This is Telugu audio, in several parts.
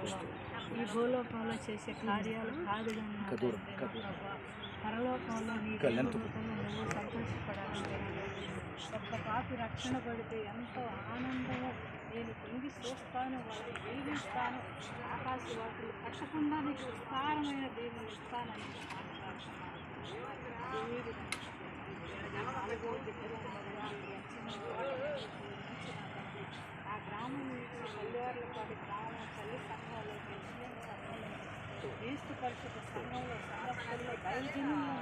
ఈ భూలోకంలో చేసే కార్యాలు కాదు కానీ నా తండ్రి నా ప్రభా, పరలోకంలో నీ దేవదూతలు నువ్వు సంతోషపడాలంటే ఒక్క పాపి రక్షణ పడితే ఎంతో ఆనందమో నేను పొంగి చూస్తాను, వాళ్ళని వెలిగిస్తాను, ఆకాశ వాటిని కట్టకుండా నీకు విస్తారమైన దేవుని ఇస్తానని ఆ గ్రామం నుంచి కళ్యాణపాటి గ్రామం తల్లి సంఘంలో క్రీస్తు పరిషత్ సంఘంలో సంఘస్థుల్లో దైవజనుల్లో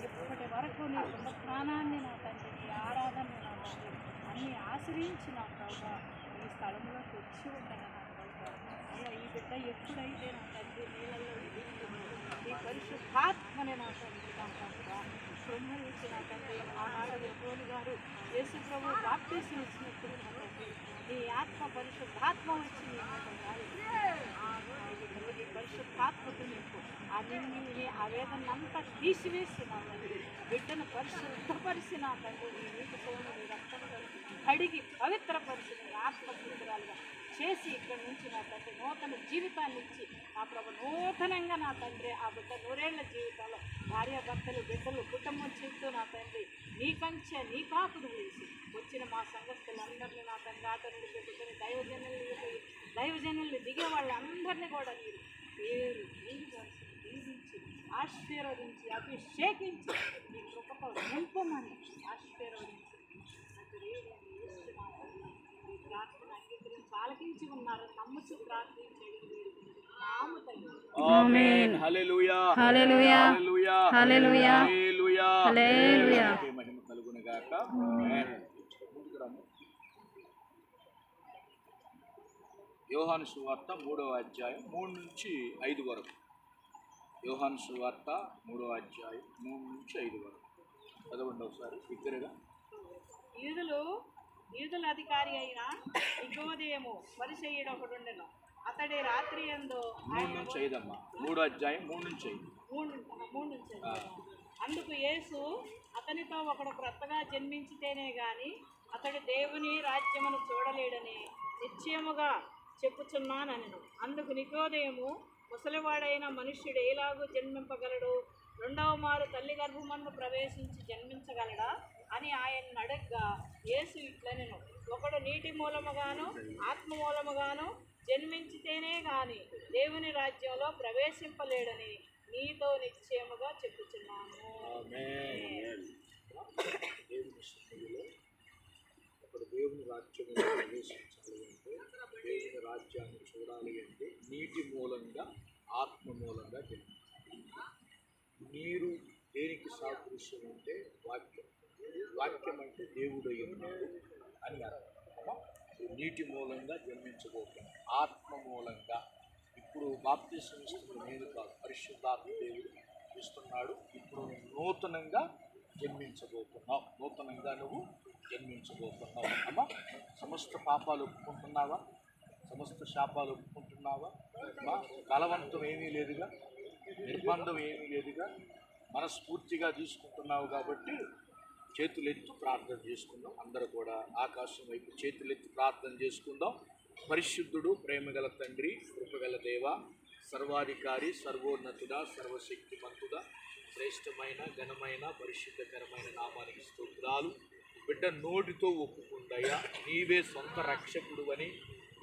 ఇప్పటి వరకు నీ పునఃస్థానాన్ని నా తండ్రి, నీ ఆరాధన నా తండ్రి అన్ని ఆశ్రయించి నా ప్రభావ ఈ స్థలంలోకి వచ్చి ఉండగా నా ప్రభావ అయ్యా ఈ బిడ్డ ఎప్పుడైతే నా తండ్రి నీళ్ళల్లో ఈ పరిశుద్ధాత్మని నా తండ్రి నా ప్రభావ బ్రహ్మరించి నా తండ్రి ఆహార విభోని గారు యేసు ప్రభు బాప్తీసం ఇచ్చినప్పుడు నా తండ్రి నీ ఆత్మ పరిశుద్ధాత్మ వచ్చి ఈ పరిశుద్ధాత్మకు నీకు ఆ నింగిని ఆ వేదనంతా తీసివేసి నా తండ్రి బిడ్డను పరిశుద్ధపరిచి నా తండ్రి నీ నీటితో నీ రక్తం కడిగి పవిత్రపరిచి నీ ఆత్మపుత్రాలుగా చేసి ఇక్కడి నుంచి నా తండ్రి నూతన జీవితాన్ని ఇచ్చి నా ప్రభు నూతనంగా నా తండ్రి ఆ బిడ్డ నూరేళ్ల జీవితంలో భార్యాభర్తలు బిడ్డలు కుటుంబం చుట్టూ నా తండ్రి నీ కంచె నీ కాపుడు వేసి వచ్చిన మా సంఘస్థులందరినీ నా తండ్రి ఆతరుడు బిడ్డని దైవజనుల్ని దిగే వాళ్ళందరినీ కూడా మీరు పేరు దీవించి ఆశీర్వదించి అభిషేకించి మీ కృపతో నింపమని ఆశీర్వదించి ప్రార్థన అంగీకరించి ఆలకించి ఉన్నారు నమ్ముచు ప్రార్థించేది ఆమేన్. హల్లెలూయా హల్లెలూయా హల్లెలూయా హల్లెలూయా హల్లెలూయా. మహిమ కలుగును గాక. ఆమేన్. యోహాను సువార్త 3వ అధ్యాయం 3 నుంచి 5 వరకు. యోహాను సువార్త 3వ అధ్యాయం 3 నుంచి 5 వరకు చదవండి ఒకసారి బిగ్గరగా. యూదుల అధికారి అయిన నికోదేము పరిసయ్యుడు ఒకడుండెను. అతడి రాత్రి యందు 3 నుంచి 5 అమ్మా. 3వ అధ్యాయం 3 నుంచి 5. అందుకు యేసు అతనితో ఒకడు క్రొత్తగా జన్మించితేనే గాని అతడు దేవుని రాజ్యమును చూడలేడని నిశ్చయముగా చెప్పుచున్నానెను. అందుకు నికోదేము ముసలివాడైన మనుష్యుడు ఎలాగూ జన్మింపగలడు, రెండవ మారు తల్లి గర్భమందు ప్రవేశించి జన్మించగలడా అని ఆయన్ని అడగ్గా యేసు ఇట్లనెను, ఒకడు నీటి మూలముగాను ఆత్మ మూలముగాను జన్మించితేనే గాని దేవుని రాజ్యంలో ప్రవేశింపలేడని నీతో నిశ్చయముగా చెప్పుచున్నాను. దేవుని రాజ్యంలో ప్రవేశించాలి అంటే, దేవుని రాజ్యాన్ని చూడాలి అంటే నీటి మూలంగా ఆత్మ మూలంగా జన్మించాలి. నీరు దేనికి సాదృశ్యం అంటే వాక్యం. వాక్యం అంటే దేవుడు ఉన్నాడు అని అర్థం. నీటి మూలంగా జన్మించబోతున్నాం, ఆత్మ మూలంగా. ఇప్పుడు బాప్తిసం ఇస్తున్న నేను కాదు, పరిశుద్ధాత్మ దేవుడు ఇస్తున్నాడు. ఇప్పుడు నూతనంగా జన్మించబోతున్నావు, నూతనంగా నువ్వు జన్మించబోతున్నావు. అమ్మా, సమస్త పాపాలు ఒప్పుకుంటున్నావా? సమస్త శాపాలు ఒప్పుకుంటున్నావా? అమ్మా, బలవంతం ఏమీ లేదుగా, నిర్బంధం ఏమీ లేదుగా, మనస్ఫూర్తిగా తీసుకుంటున్నావు. కాబట్టి చేతులెత్తు ప్రార్థన చేసుకుందాం. అందరూ కూడా ఆకాశం వైపు చేతులెత్తి ప్రార్థన చేసుకుందాం. పరిశుద్ధుడు, ప్రేమగల తండ్రి, కృపగల దేవ, సర్వాధికారి, సర్వోన్నతుడా, సర్వశక్తిమంతుడా, శ్రేష్టమైన ఘనమైన పరిశుద్ధకరమైన నామానికి స్తోత్రాలు. బిడ్డ నోటితో ఒప్పుకుందయ్యా, నీవే సొంత రక్షకుడు అని,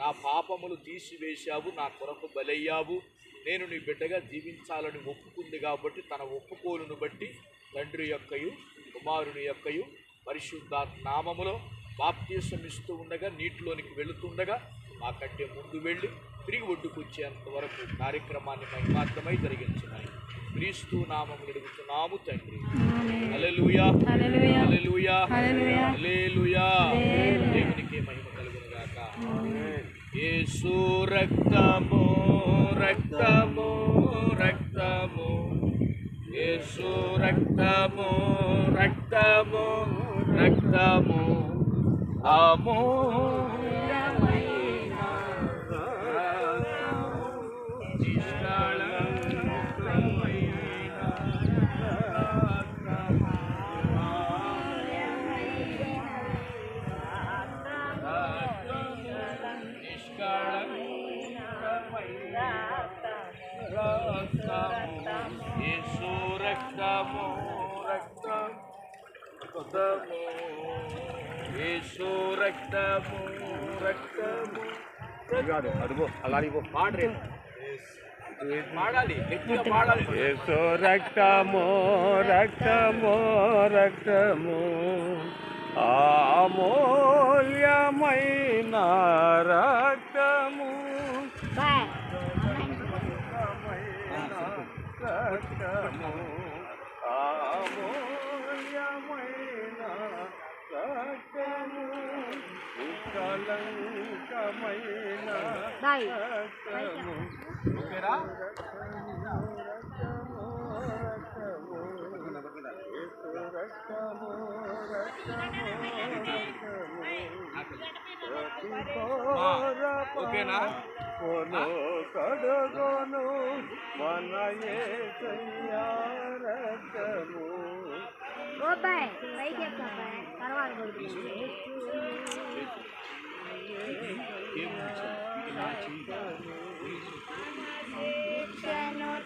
నా పాపములు తీసివేశావు, నా కొరకు బలయ్యావు, నేను నీ బిడ్డగా జీవించాలని ఒప్పుకుంది. కాబట్టి తన ఒప్పుకోలును బట్టి తండ్రి యొక్కయు కుమారుని యొక్కయు పరిశుద్ధాత్మ నామములో బాప్తీసం ఇస్తూ ఉండగా, నీటిలోనికి వెళుతుండగా మాకంటే ముందు వెళ్ళి తిరిగి ఒడ్డుకొచ్చేంత వరకు కార్యక్రమాన్ని మహిమార్థమై జరిగించున్నాయి. క్రీస్తు నామములు అడుగుతున్నాము తండ్రి. హల్లెలూయా హల్లెలూయా హల్లెలూయా. దేవునికి మహిమ కలుగును గాక. యేసు రక్తము రక్తము రక్తము, యేసు రక్తము రక్తము రక్తము, అమూల్యమైన నిష్కళంకమైన రక్తము యేసు రక్తము రక్తము అదిగో అలాగే పాడరే పాడాలి గట్టిగా పాడాలి యేసు రక్తము రక్తము రక్తము అమూల్యమైన రక్తము రక్తము అమూల్యమైన రక్తము నిష్కళంకమైన రక్తము ఓకేనా ఓకేనా కడుగోను మన యేసయ్యా రక్తము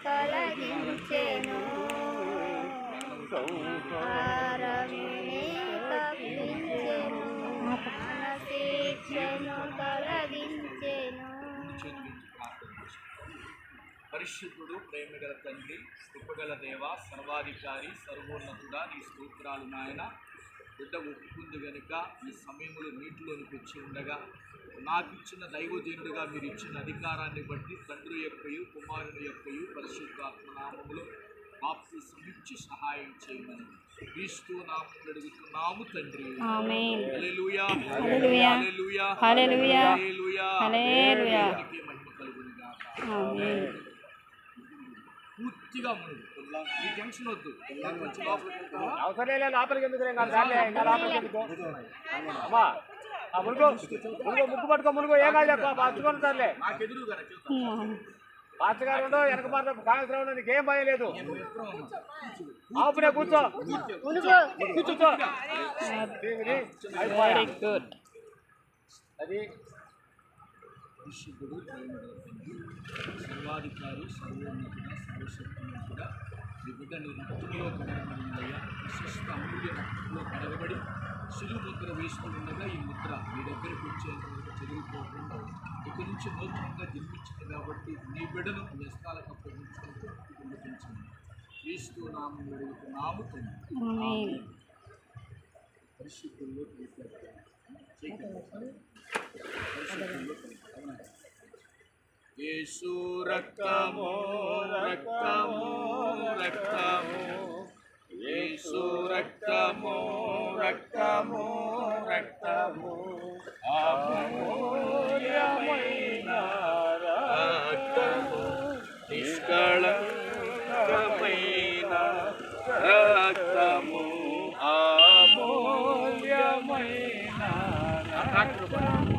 తొలగించెను సంహారమునే తప్పించెను శిక్షను తొలగించెను. పరిశుద్ధుడు ప్రేమగల తండ్రి కృపగల దేవ సర్వాధికారి సర్వోన్నతుడా నీ స్తోత్రాలు నాయన బిడ్డ ఒప్పుకుంది గనుక ఈ సమయంలో నీటిలోనికి వచ్చి ఉండగా నాకు ఇచ్చిన దైవజనుడుగా మీరు ఇచ్చిన అధికారాన్ని బట్టి తండ్రి యొక్కయు కుమారుని యొక్కయు పరిశుద్ధాత్మనామములో బాప్తిసం ఇచ్చి సహాయం చేయమని క్రీస్తు నామములో అడుగుతున్నాము తండ్రి. హల్లెలూయా హల్లెలూయా హల్లెలూయా హల్లెలూయా హల్లెలూయా దేవునికి మహిమ కలుగును గాక. ఆమేన్. పూర్తిగా మునుగు ఈ టెన్షన్ వద్దు కొంచెం అవసరం లేదు లోపలికి ఎందుకు అమ్మా మునుగో ముగ్గు పట్టుకో మునుగో ఏం కాదు పట్టుకోండి సార్లే నాకు ఎదురుగా పాస్టర్ గారు ఉండవు వెనక మాట కాంగ్రెస్ రావు నీకేం భయం లేదు ఆపునే కూర్చో కూర్చో వెరీ గుడ్. అది విశుద్ధుడు సర్వాధికారి సర్వోన్నతుడ సర్వశక్తిమంతుడ ఈ బిడ్డ నీ రక్తంలో కడగబడిందయ్యా విశిష్ట అమూల్య రక్తంలో కడగబడి శిలువ ముద్ర వేసుకుంటుండగా ఈ ముద్ర మీ దగ్గరకు వచ్చేంత వరకు చెదిరిపోకుండా ఇక్కడి నుంచి నూతనంగా జన్మించింది కాబట్టి నీ బిడ్డను వ్యస్తాలకు అప్పగించుకుంటూ పొందుపించింది క్రీస్తు నామములో అడుగుతున్నాము తండ్రి. పరిశుద్ధుల్లో యేసు రక్తము రక్తము రక్తము యేసు రక్తము రక్తము రక్తము అమూల్యమైన రక్తము నిష్కళంకమైన రక్తము అమూల్యమైన రక్తము